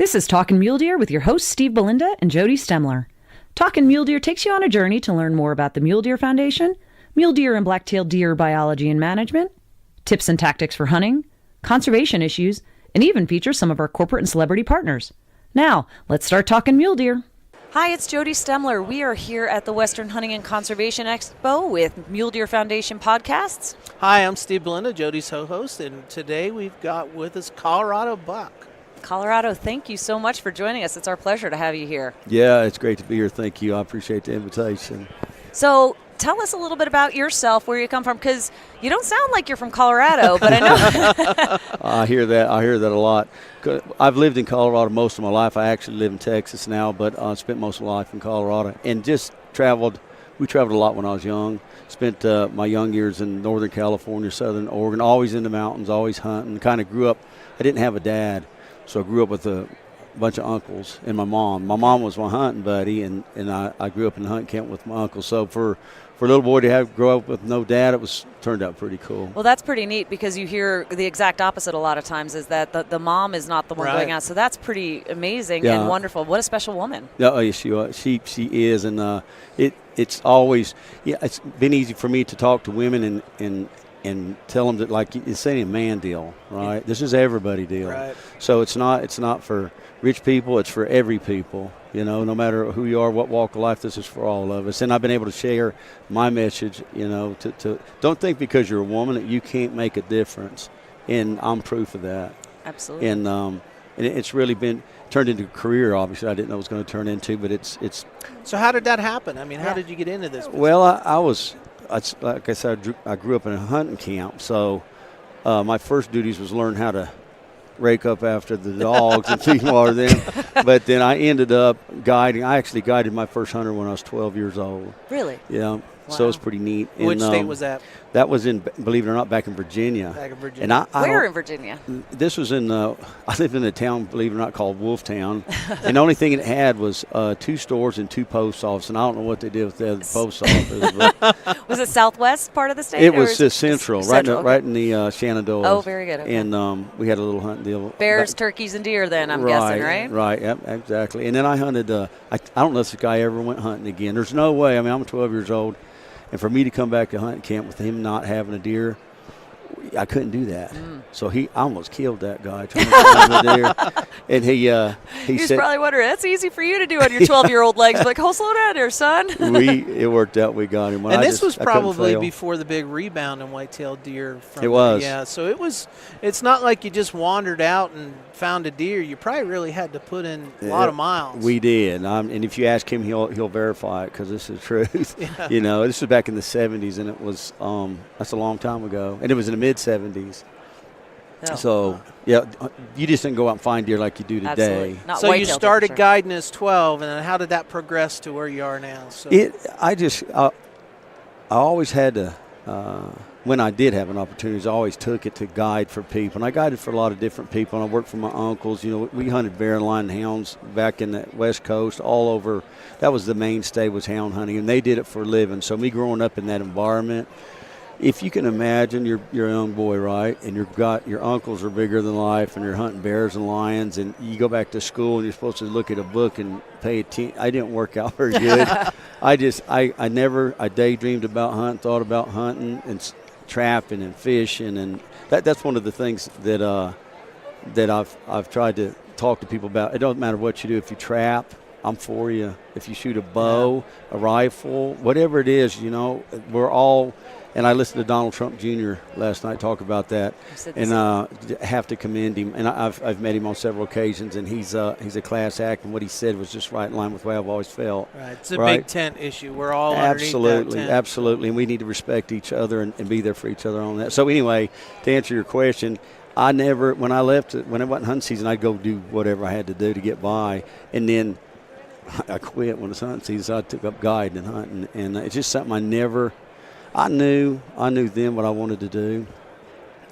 This is Talkin' Mule Deer with your hosts Steve Belinda and Jodi Stemler. Talkin' Mule Deer takes you on a journey to learn more about the Mule Deer Foundation, mule deer and black-tailed deer biology and management, tips and tactics for hunting, conservation issues, and even features some of our corporate and celebrity partners. Now, let's start talking mule deer. Hi, it's Jodi Stemler. We are here at the Western Hunting and Conservation Expo with Mule Deer Foundation podcasts. Hi, I'm Steve Belinda, Jodi's co-host, and today we've got with us Colorado Buck. Colorado, thank you so much for joining us. It's our pleasure to have you here. Yeah, it's great to be here. Thank you. I appreciate the invitation. So tell us a little bit about yourself, where you come from, because you don't sound like you're from Colorado, but I know. I hear that a lot. I've lived in Colorado most of my life. I actually live in Texas now, but I spent most of my life in Colorado and just traveled. We traveled a lot when I was young. Spent my young years in Northern California, Southern Oregon, always in the mountains, always hunting. Kind of grew up. I didn't have a dad, so I grew up with a bunch of uncles and my mom. My mom was my hunting buddy, and I grew up in the hunting camp with my uncle. So for a little boy to grow up with no dad, turned out pretty cool. Well, that's pretty neat, because you hear the exact opposite a lot of times, is that the mom is not the one going out. So that's pretty amazing and wonderful. What a special woman. Oh, yeah, she is, and it's always it's been easy for me to talk to women and tell them that, like, it's ain't a man deal, right? Yeah. This is everybody deal. Right. So it's not for rich people, it's for every people. You know, no matter who you are, what walk of life, this is for all of us. And I've been able to share my message, you know, to don't think because you're a woman that you can't make a difference. And I'm proof of that. Absolutely. And it's really been turned into a career, obviously. I didn't know it was going to turn into, but it's. So how did that happen? I mean, how did you get into this business? Well, like I said, I grew up in a hunting camp. So my first duties was learn how to rake up after the dogs and feed and water them. But then I ended up guiding. I actually guided my first hunter when I was 12 years old. Really? Yeah. Wow. So it was pretty neat. Which state was that? That was in, believe it or not, back in Virginia. Back in Virginia. And Where in Virginia? This was in, I lived in a town, believe it or not, called Wolftown. And the only thing it had was 2 stores and 2 post offices. And I don't know what they did with the other post office. But was it southwest part of the state? It was central, right in the Shenandoah. Oh, very good. Okay. And we had a little hunting deal. Bears, turkeys, and deer then, I'm guessing, right? Right, yep, exactly. And then I hunted, I don't know if this guy ever went hunting again. There's no way. I mean, I'm 12 years old. And for me to come back to hunting camp with him not having a deer, I couldn't do that. So I almost killed that guy trying to find a deer. And he was said, probably wondering, that's easy for you to do on your 12-year-old legs. Like, oh, slow down there, son. It worked out. We got him. And this was probably before the big rebound in white-tailed deer. It was. Yeah, so it's not like you just wandered out and found a deer. You probably really had to put in a lot of miles. We did. And if you ask him, he'll verify it, because this is the truth. Yeah. You know, this was back in the 70s, and it was that's a long time ago. And it was in the mid-70s. Oh. So, yeah, you just didn't go out and find deer like you do today. So you started guiding as 12, and then how did that progress to where you are now? So I always had to, when I did have an opportunity, I always took it to guide for people. And I guided for a lot of different people, and I worked for my uncles. You know, we hunted bear and lion hounds back in the West Coast, all over. That was the mainstay, was hound hunting, and they did it for a living. So me growing up in that environment, if you can imagine, you're a young boy, right, and your uncles are bigger than life, and you're hunting bears and lions, and you go back to school and you're supposed to look at a book and pay attention. I didn't work out very good. I never daydreamed about hunting, thought about hunting and trapping and fishing, and that's one of the things that I've tried to talk to people about. It doesn't matter what you do. If you trap, I'm for you. If you shoot a bow, a rifle, whatever it is, you know, we're all. And I listened to Donald Trump Jr. last night talk about that, and have to commend him. And I've met him on several occasions, and he's a class act. And what he said was just right in line with the way I've always felt. Right, it's a big tent issue. We're all underneath that tent. Absolutely, and we need to respect each other and be there for each other on that. So anyway, to answer your question, when it wasn't hunting season, I'd go do whatever I had to do to get by, and then I quit when it's hunting season. So I took up guiding and hunting, and it's just something I knew then what I wanted to do,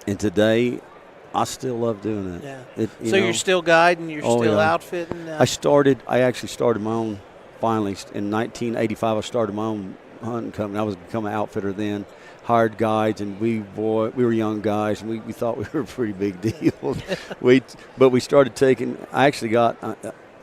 and today I still love doing it. Yeah. So you're still guiding, you're still outfitting? I actually started my own, finally, in 1985 I started my own hunting company. I was become an outfitter then. hired guides, and we were young guys, and we thought we were a pretty big deal. But we started taking. I actually got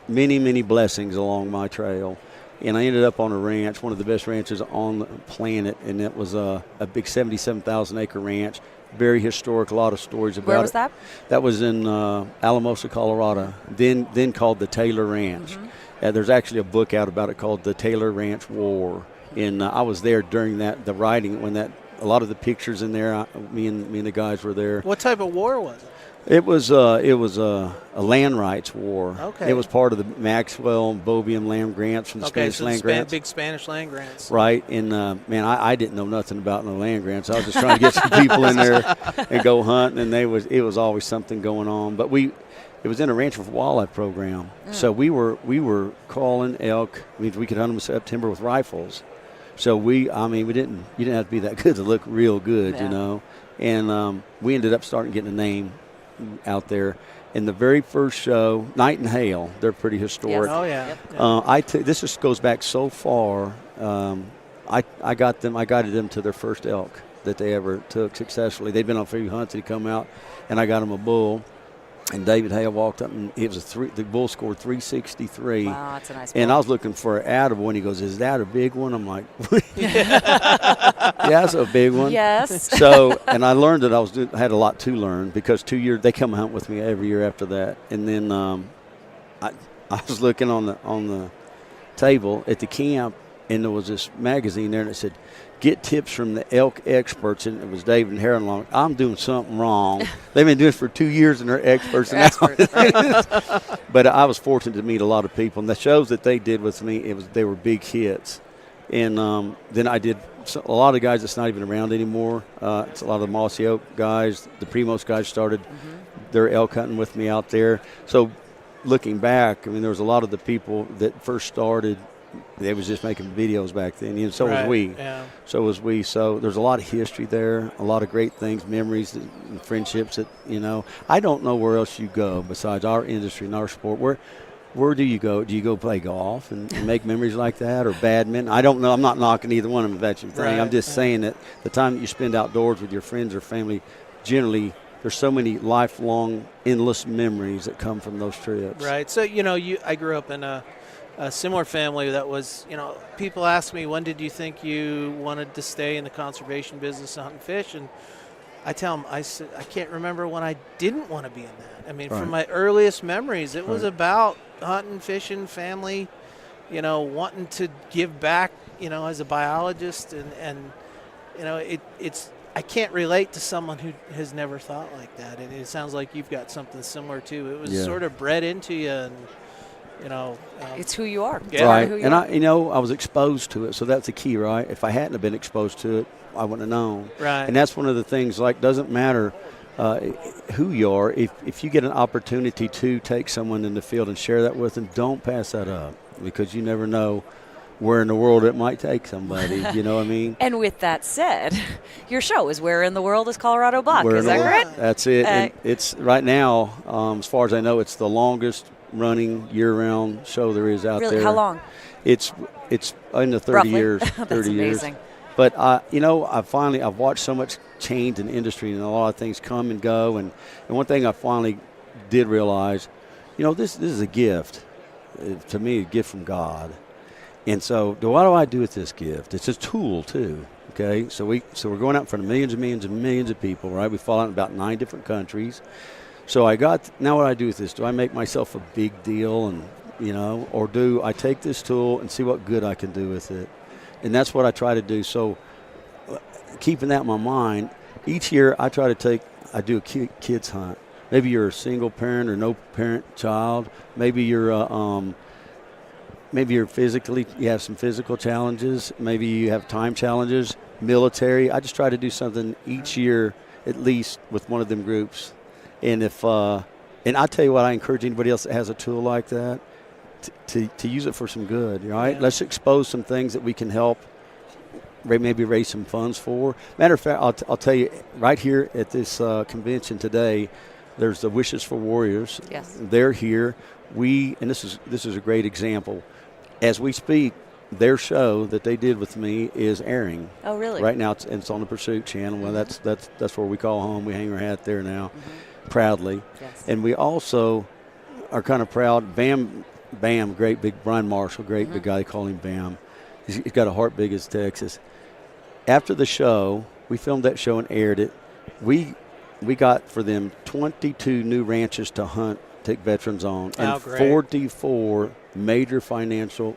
many blessings along my trail. And I ended up on a ranch, one of the best ranches on the planet, and it was a big 77,000-acre ranch, very historic, a lot of stories about it. Where was that? That was in Alamosa, Colorado, then called the Taylor Ranch. Mm-hmm. There's actually a book out about it called The Taylor Ranch War, and I was there during the writing when a lot of the pictures in there, me and the guys were there. What type of war was it? It was a land rights war. Okay. It was part of the Maxwell and Bobium land grants from the Spanish land grants. Big Spanish land grants. Right, and man, I didn't know nothing about no land grants. I was just trying to get some people in there and go hunting, and it was always something going on. But it was in a ranch with wildlife program, so we were calling elk. I mean, we could hunt them in September with rifles. So you didn't have to be that good to look real good, you know. And we ended up starting getting a name out there. In the very first show, Night and Hale, they're pretty historic. Yes. Oh yeah. Yep. This just goes back so far. I guided them to their first elk that they ever took successfully. They'd been on a few hunts. He'd come out, and I got them a bull. And David Hale walked up, and it was the bull scored 363. Wow, that's a nice bull. And I was looking for an attaboy, and he goes, "Is that a big one?" I'm like, "Yeah, that's a big one." Yes. So, and I learned that I had a lot to learn because 2 years they come hunt with me every year after that. And then I was looking on the table at the camp, and there was this magazine there, and it said, "Get tips from the elk experts," and it was David and Harold. Long. I'm doing something wrong. They've been doing it for 2 years, and they're experts now. But I was fortunate to meet a lot of people, and the shows that they did with me, they were big hits. And then I did a lot of guys that's not even around anymore. It's a lot of the Mossy Oak guys. The Primos guys started their elk hunting with me out there. So looking back, I mean, there was a lot of the people that first started. They was just making videos back then, and so was we. Yeah. So was we. So there's a lot of history there, a lot of great things, memories, and friendships that, you know. I don't know where else you go besides our industry and our sport. Where do you go? Do you go play golf and make memories like that, or badminton? I don't know. I'm not knocking either one of them if that's your thing. Right. I'm just saying that the time that you spend outdoors with your friends or family, generally there's so many lifelong, endless memories that come from those trips. Right. So, I grew up in a similar family that was, people ask me, when did you think you wanted to stay in the conservation business, hunt and fish? And I tell them, I can't remember when I didn't want to be in that. I mean, from my earliest memories, it was about hunting, fishing, family, wanting to give back, as a biologist. And it's I can't relate to someone who has never thought like that. And it sounds like you've got something similar, too. It was sort of bred into you, and it's who you are. Yeah. Right. And I was exposed to it, so that's the key, right? If I hadn't have been exposed to it, I wouldn't have known. Right. And that's one of the things, like, doesn't matter who you are. If you get an opportunity to take someone in the field and share that with them, don't pass that up, because you never know where in the world it might take somebody. You know what I mean? And with that said, your show is Where in the World is Colorado Buck? Is that correct? That's it. And it's right now, as far as I know, it's the longest running year-round show there is out there. Really? How long? It's in the 30 Roughly. years. 30 That's years. amazing. But I've watched so much change in the industry, and a lot of things come and go. And one thing I finally did realize, this is a gift. To me, a gift from God. And so, what do I do with this gift? It's a tool too. Okay, so we're going out in front of millions and millions and millions of people, right? We fall out in about 9 different countries. So now what do I do with this? Do I make myself a big deal, and or do I take this tool and see what good I can do with it? And that's what I try to do. So keeping that in my mind, each year I do a kids hunt. Maybe you're a single parent or no parent child. Maybe you're you have some physical challenges. Maybe you have time challenges, military. I just try to do something each year, at least with one of them groups. And and I tell you what, I encourage anybody else that has a tool like that to use it for some good, right? Yeah. Let's expose some things that we can help, maybe raise some funds for. Matter of fact, I'll tell you, right here at this convention today, there's the Wishes for Warriors. Yes. They're here. And this is a great example. As we speak, their show that they did with me is airing. Oh, really? Right now it's on the Pursuit channel. Well, that's where we call home. We hang our hat there now, proudly. Yes. And we also are kind of proud. Bam, great big Brian Marshall, great big guy. They call him Bam. He's got a heart big as Texas. After the show, we filmed that show and aired it. We got for them 22 new ranches to hunt, take veterans on, and 44 major financial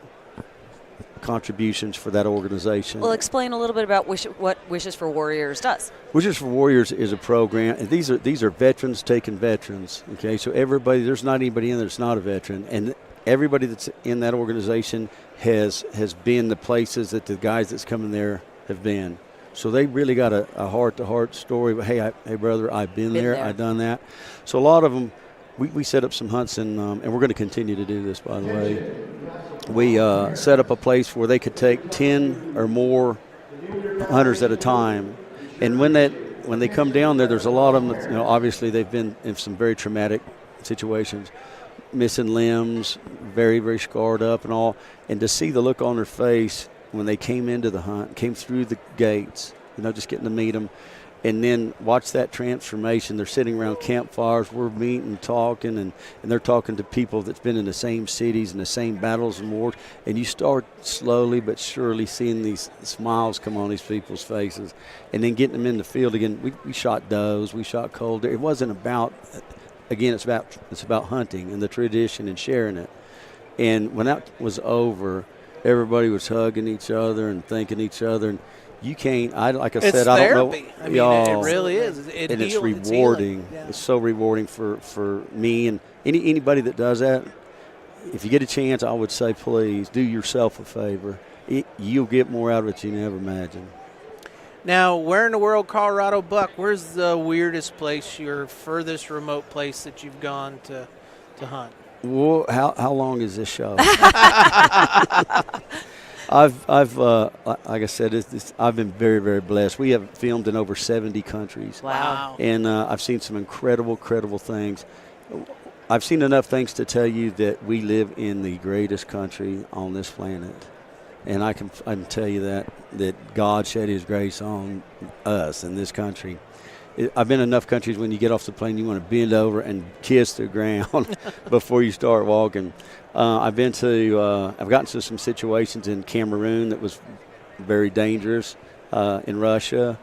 contributions for that organization. Well, explain a little bit about what Wishes for Warriors does. Wishes for Warriors is a program, and these are veterans taking veterans. Okay, so there's not anybody in there that's not a veteran, and everybody that's in that organization has been the places that the guys that's coming there have been. So they really got a heart-to-heart story. Hey, brother, I've been there, I've done that. So a lot of them, we set up some hunts, and we're going to continue to do this, by the way. We set up a place where they could take 10 or more hunters at a time. And when they come down there, there's a lot of them, obviously they've been in some very traumatic situations, missing limbs, very, very scarred up and all. And to see the look on their face when they came into the hunt, came through the gates, just getting to meet them, and then watch that transformation. They're sitting around campfires, we're meeting, talking, and they're talking to people that's been in the same cities and the same battles and wars, and you start slowly but surely seeing these smiles come on these people's faces, and then getting them in the field again. We shot does, we shot cold deer. It wasn't about, again, it's about hunting and the tradition and sharing it. And when that was over, everybody was hugging each other and thanking each other, and you can't. Like I said, I don't know. I mean, it really is. And it's rewarding. It's so rewarding for me and anybody that does that. If you get a chance, I would say, please do yourself a favor. You'll get more out of it than you never imagined. Now, where in the world, Colorado Buck? Where's the weirdest place, your furthest remote place that you've gone to hunt? Well, how long is this show? I've like I said, I've been very, very blessed. We have filmed in over 70 countries. Wow. And I've seen some incredible things. I've seen enough things to tell you that we live in the greatest country on this planet. And I can tell you that God shed his grace on us in this country. I've been in enough countries when you get off the plane, you want to bend over and kiss the ground before you start walking. I've gotten to some situations in Cameroon that was very dangerous, in Russia.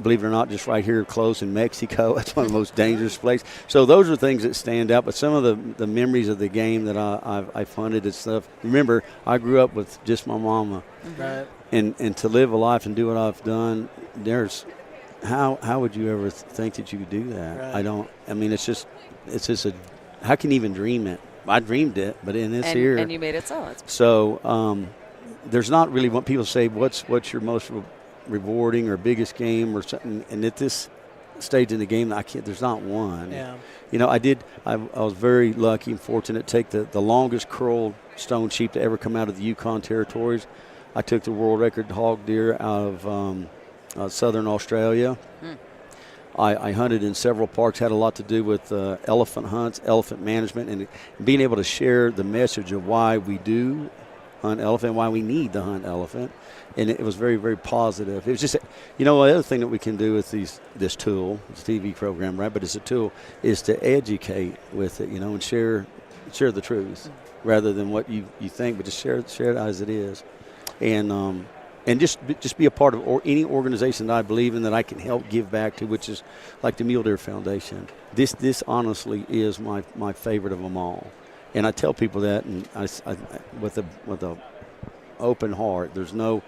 Believe it or not, just right here close in Mexico. That's one of the most dangerous places. So those are things that stand out. But some of the memories of the game that I've hunted and stuff. Remember, I grew up with just my mama. Right. And to live a life and do what I've done, how would you ever think that you could do that? Right. I don't. I mean, it's just how can you even dream it? I dreamed it, but here. And you made it so. So there's not really what people say, what's your most rewarding or biggest game or something. And at this stage in the game, there's not one. Yeah. I was very lucky and fortunate to take the longest curled stone sheep to ever come out of the Yukon territories. I took the world record hog deer out of southern Australia. I hunted in several parks, had a lot to do with elephant hunts, elephant management, and being able to share the message of why we do hunt elephant, why we need to hunt elephant. And it was very, very positive. It was just, the other thing that we can do with this tool, it's a TV program, right? But it's a tool, is to educate with it, and share the truth rather than what you think, but just share it as it is. And just be a part of any organization that I believe in that I can help give back to, which is like the Mule Deer Foundation. This honestly is my favorite of them all, and I tell people that, and I with a open heart. There's no.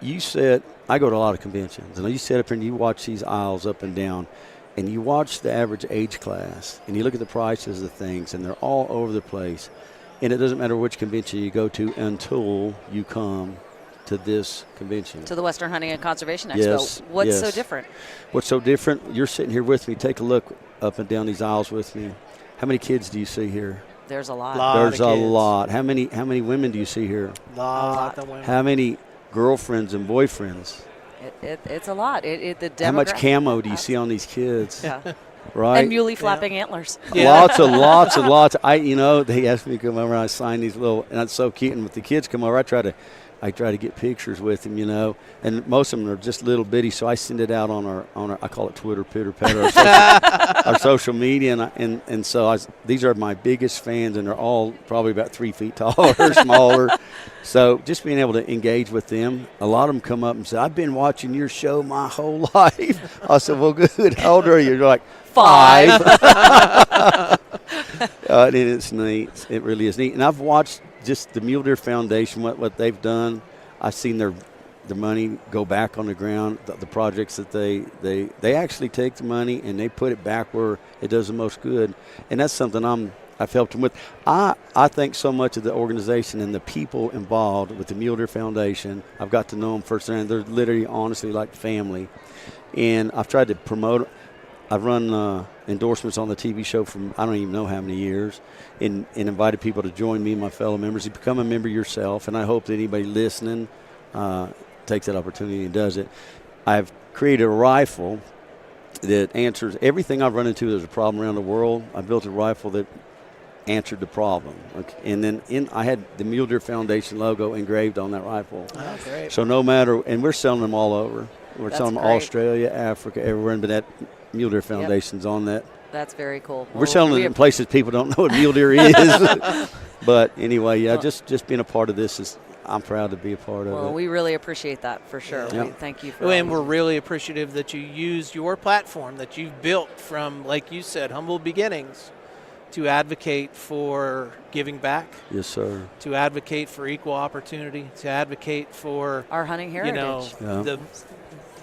I go to a lot of conventions, and you sit up here and you watch these aisles up and down, and you watch the average age class, and you look at the prices of things, and they're all over the place, and it doesn't matter which convention you go to until you come to this convention. To the Western Hunting and Conservation Expo. Yes, What's so different? What's so different? You're sitting here with me. Take a look up and down these aisles with me. How many kids do you see here? There's a lot. There's a lot. How many women do you see here? Lot of women. How many girlfriends and boyfriends? It's a lot. The how much camo do you see on these kids? Yeah. Right. And muley flapping antlers. Yeah. Lots and lots. They asked me to come over and I signed these little, and it's so cute. And with the kids come over, I try to get pictures with them, and most of them are just little bitty. So I send it out on our I call it Twitter, Pitter Patter, our social media, and so these are my biggest fans, and they're all probably about 3 feet taller or smaller. So just being able to engage with them, a lot of them come up and say, "I've been watching your show my whole life." I said, "Well, good. How old are you?" They're like, 5. And it's neat. It really is neat. And I've watched just the Mule Deer Foundation, what they've done. I've seen their money go back on the ground, the projects that they actually take the money and they put it back where it does the most good. And that's something I've helped them with. I think so much of the organization and the people involved with the Mule Deer Foundation. I've got to know them firsthand. They're literally, honestly, like family. And I've tried to promote. I've run endorsements on the TV show from I don't even know how many years, and invited people to join me and my fellow members. You become a member yourself, and I hope that anybody listening takes that opportunity and does it. I've created a rifle that answers everything I've run into. There's a problem around the world. I built a rifle that answered the problem. Okay. And then I had the Mule Deer Foundation logo engraved on that rifle. Oh, great. So no matter, and we're selling them all over. We're selling them great. Australia, Africa, everywhere, but that Mule Deer Foundation's on that. That's very cool. We're selling it in places people don't know what mule deer is. But anyway, just being a part of this I'm proud to be a part of it. Well, we really appreciate that for sure. Yeah. Thank you for And we're really appreciative that you used your platform that you've built from, like you said, humble beginnings to advocate for giving back. Yes, sir. To advocate for equal opportunity, to advocate for our hunting heritage.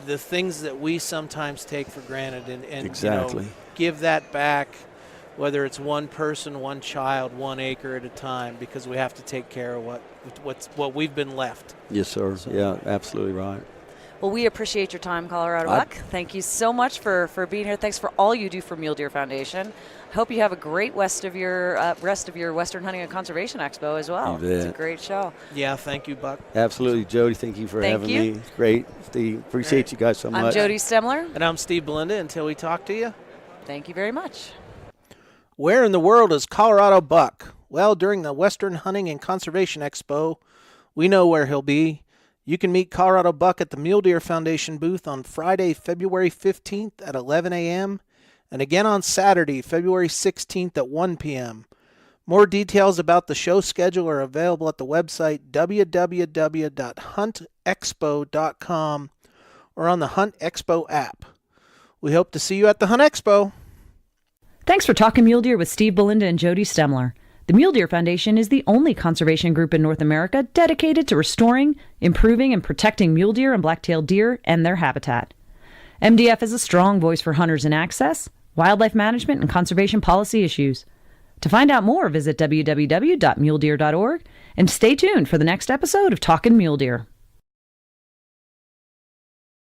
The things that we sometimes take for granted and exactly. Give that back, whether it's one person, one child, 1 acre at a time, because we have to take care of what we've been left. Yes, sir. So. Yeah, absolutely right. Well, we appreciate your time, Colorado Buck. Thank you so much for being here. Thanks for all you do for Mule Deer Foundation. Hope you have a great rest of your Western Hunting and Conservation Expo as well. It's a great show. Yeah, thank you, Buck. Absolutely, Jodi. Thank you for having me. It's great, Steve. Appreciate you guys so much. I'm Jodi Stemler. And I'm Steve Belinda. Until we talk to you. Thank you very much. Where in the world is Colorado Buck? Well, during the Western Hunting and Conservation Expo, we know where he'll be. You can meet Colorado Buck at the Mule Deer Foundation booth on Friday, February 15th at 11 a.m. and again on Saturday, February 16th at 1 p.m. More details about the show schedule are available at the website www.huntexpo.com or on the Hunt Expo app. We hope to see you at the Hunt Expo. Thanks for talking mule deer with Steve Belinda and Jodi Stemler. The Mule Deer Foundation is the only conservation group in North America dedicated to restoring, improving, and protecting mule deer and black-tailed deer and their habitat. MDF is a strong voice for hunters in access, wildlife management, and conservation policy issues. To find out more, visit www.muledeer.org and stay tuned for the next episode of Talkin' Mule Deer.